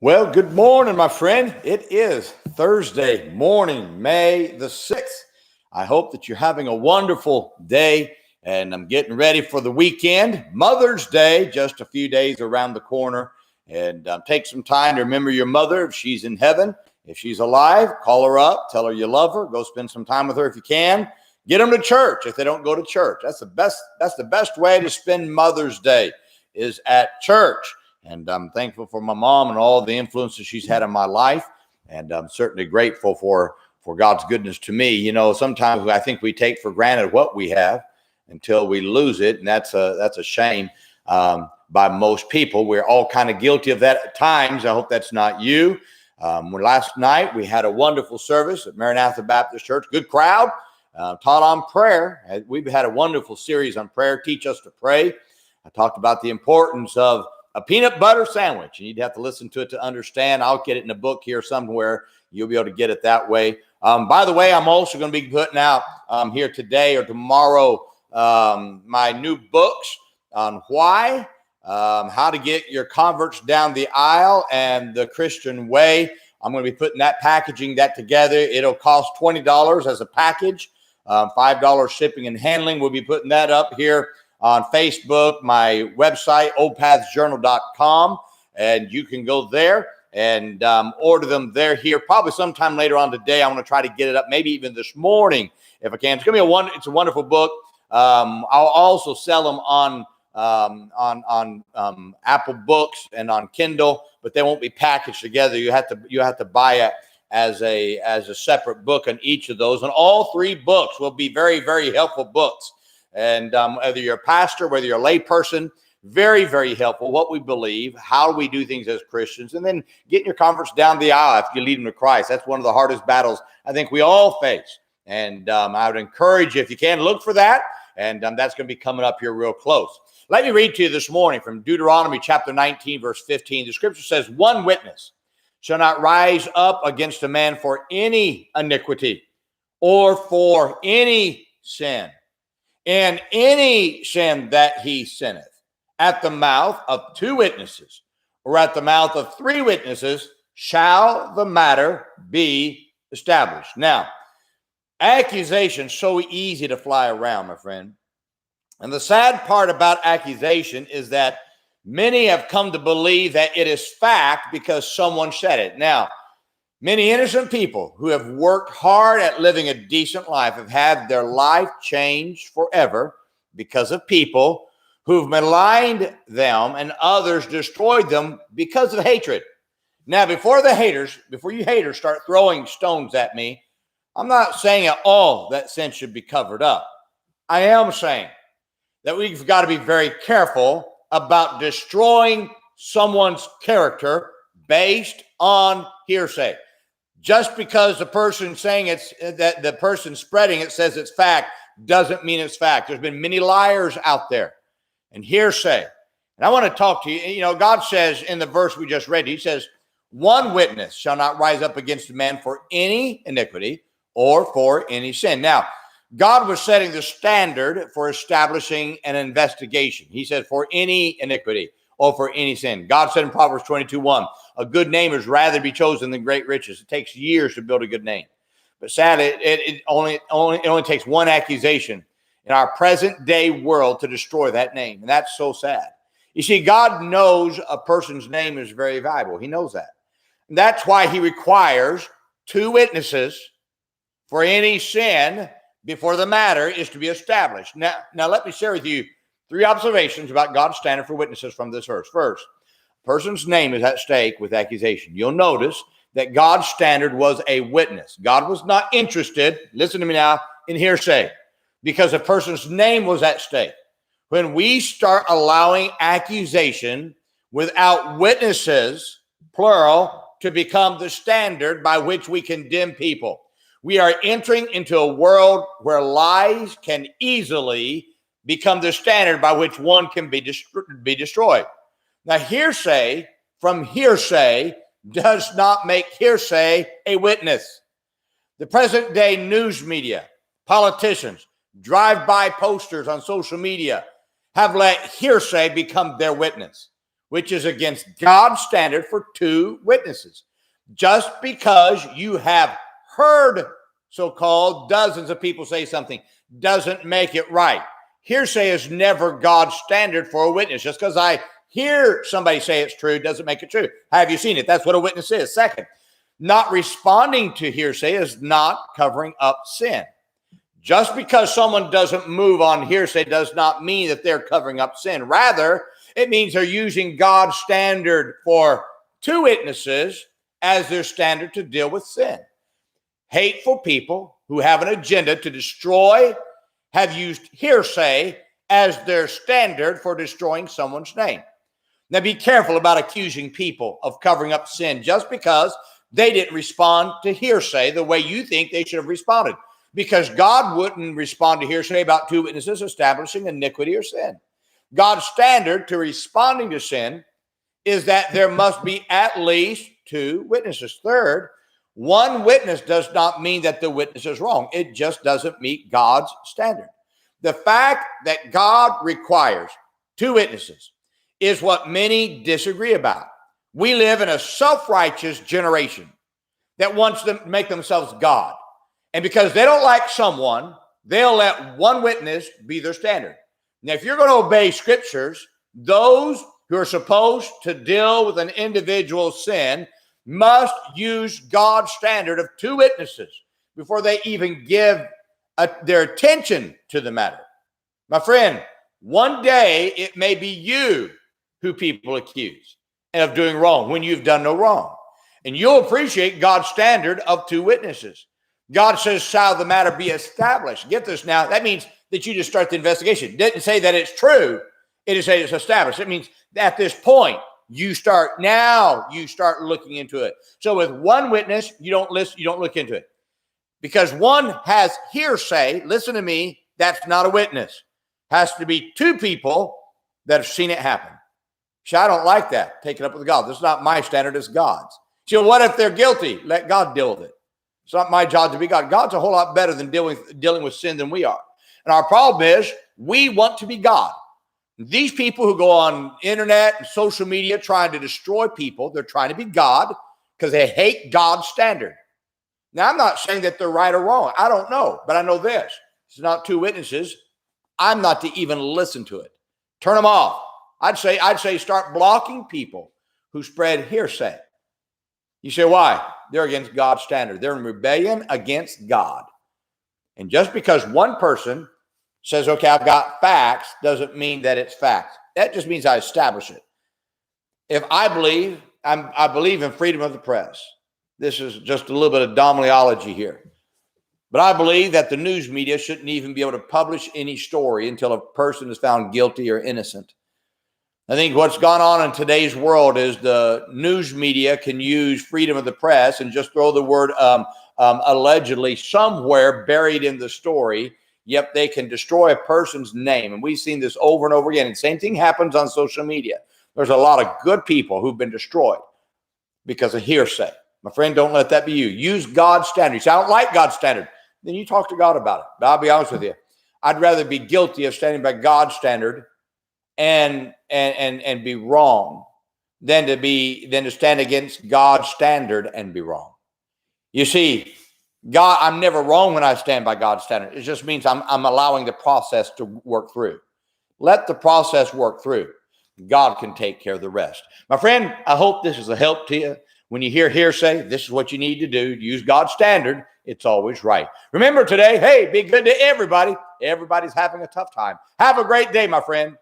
Well, good morning, my friend. It is Thursday morning, May the 6th. I hope that you're having a wonderful day, and I'm getting ready for the weekend. Mother's Day, just a few days around the corner. And take some time to remember your mother if she's in heaven. If she's alive, call her up, tell her you love her, go spend some time with her if you can. Get them to church if they don't go to church. That's the best way to spend Mother's Day is at church. And I'm thankful for my mom and all the influences she's had in my life. And I'm certainly grateful for God's goodness to me. You know, sometimes I think we take for granted what we have until we lose it. And that's a shame by most people. We're all kind of guilty of that at times. I hope that's not you. Last night, we had a wonderful service at Maranatha Baptist Church. Good crowd. Taught on prayer. We've had a wonderful series on prayer. Teach Us to Pray. I talked about the importance of a peanut butter sandwich. And you'd have to listen to it to understand. I'll get it in a book here somewhere. You'll be able to get it that way. By the way, I'm also going to be putting out here today or tomorrow my new books on why, how to get your converts down the aisle and the Christian way. I'm going to be packaging that together. It'll cost $20 as a package, $5 shipping and handling. We'll be putting that up here on Facebook, my website, oldpathsjournal.com, and you can go there and order them there here probably sometime later on today. I'm going to try to get it up maybe even this morning if I can. It's going to be it's a wonderful book. I'll also sell them on Apple Books and on Kindle, but they won't be packaged together. You have to buy it as a separate book on each of those, and all three books will be very, very helpful books. And whether you're a pastor, whether you're a lay person, very, very helpful. What we believe, how we do things as Christians, and then getting your converts down the aisle after you lead them to Christ. That's one of the hardest battles I think we all face. And I would encourage you, if you can, look for that. And that's going to be coming up here real close. Let me read to you this morning from Deuteronomy chapter 19, verse 15. The scripture says, "One witness shall not rise up against a man for any iniquity or for any sin. And any sin that he sinneth, at the mouth of two witnesses, or at the mouth of three witnesses, shall the matter be established." Now, accusation is so easy to fly around, my friend. And the sad part about accusation is that many have come to believe that it is fact because someone said it. Now, many innocent people who have worked hard at living a decent life have had their life changed forever because of people who've maligned them and others destroyed them because of hatred. Now, before you haters start throwing stones at me, I'm not saying at all that sin should be covered up. I am saying that we've got to be very careful about destroying someone's character based on hearsay. Just because the person saying that the person spreading it says it's fact doesn't mean it's fact. There's been many liars out there and hearsay. And I want to talk to you. You know, God says in the verse we just read, he says, "One witness shall not rise up against a man for any iniquity or for any sin." Now, God was setting the standard for establishing an investigation. He said, for any iniquity or for any sin. God said in Proverbs 22:1, "A good name is rather be chosen than great riches." It takes years to build a good name. But sadly, it only takes one accusation in our present day world to destroy that name. And that's so sad. You see, God knows a person's name is very valuable. He knows that. And that's why he requires two witnesses for any sin before the matter is to be established. Now let me share with you three observations about God's standard for witnesses from this verse. First, a person's name is at stake with accusation. You'll notice that God's standard was a witness. God was not interested, listen to me now, in hearsay, because a person's name was at stake. When we start allowing accusation without witnesses, plural, to become the standard by which we condemn people, we are entering into a world where lies can easily become the standard by which one can be destroyed. Now, hearsay from hearsay does not make hearsay a witness. The present day news media, politicians, drive-by posters on social media have let hearsay become their witness. which is against God's standard for two witnesses. Just because you have heard so-called dozens of people say something doesn't make it right. Hearsay is never God's standard for a witness. Just because I hear somebody say it's true doesn't make it true. Have you seen it? That's what a witness is. Second, not responding to hearsay is not covering up sin. Just because someone doesn't move on hearsay does not mean that they're covering up sin. Rather, it means they're using God's standard for two witnesses as their standard to deal with sin. Hateful people who have an agenda to destroy have used hearsay as their standard for destroying someone's name. Now, be careful about accusing people of covering up sin just because they didn't respond to hearsay the way you think they should have responded. Because God wouldn't respond to hearsay about two witnesses establishing iniquity or sin. God's standard to responding to sin is that there must be at least two witnesses. Third, one witness does not mean that the witness is wrong. It just doesn't meet God's standard. The fact that God requires two witnesses is what many disagree about. We live in a self-righteous generation that wants to make themselves God. And because they don't like someone, they'll let one witness be their standard. Now, if you're going to obey scriptures, those who are supposed to deal with an individual's sin must use God's standard of two witnesses before they even give their attention to the matter. My friend, one day it may be you who people accuse of doing wrong when you've done no wrong. And you'll appreciate God's standard of two witnesses. God says, shall the matter be established? Get this now. That means that you just start the investigation. It didn't say that it's true. It is say it's established. It means at this point, you start looking into it. So with one witness, you don't look into it. Because one has hearsay, listen to me, that's not a witness. Has to be two people that have seen it happen. See, I don't like that. Take it up with God. This is not my standard, it's God's. So what if they're guilty? Let God deal with it. It's not my job to be God. God's a whole lot better than dealing with sin than we are. And our problem is we want to be God. These people who go on internet and social media trying to destroy people, they're trying to be God because they hate God's standard. Now, I'm not saying that they're right or wrong. I don't know, but I know this. It's not two witnesses. I'm not to even listen to it. Turn them off. I'd say start blocking people who spread hearsay. You say, why? They're against God's standard. They're in rebellion against God. And just because one person says, okay, I've got facts, doesn't mean that it's facts. That just means I establish it. If I believe in freedom of the press. This is just a little bit of dominology here. But I believe that the news media shouldn't even be able to publish any story until a person is found guilty or innocent. I think what's gone on in today's world is the news media can use freedom of the press and just throw the word allegedly somewhere buried in the story, yet they can destroy a person's name. And we've seen this over and over again. And same thing happens on social media. There's a lot of good people who've been destroyed because of hearsay. My friend, don't let that be you. Use God's standard. You say, I don't like God's standard. Then you talk to God about it. But I'll be honest with you. I'd rather be guilty of standing by God's standard and be wrong than to stand against God's standard and be wrong. You see, God, I'm never wrong when I stand by God's standard. It just means I'm allowing the process to work through. Let the process work through. God can take care of the rest. My friend, I hope this is a help to you. When you hear hearsay, this is what you need to do. Use God's standard. It's always right. Remember today, hey, be good to everybody. Everybody's having a tough time. Have a great day, my friend.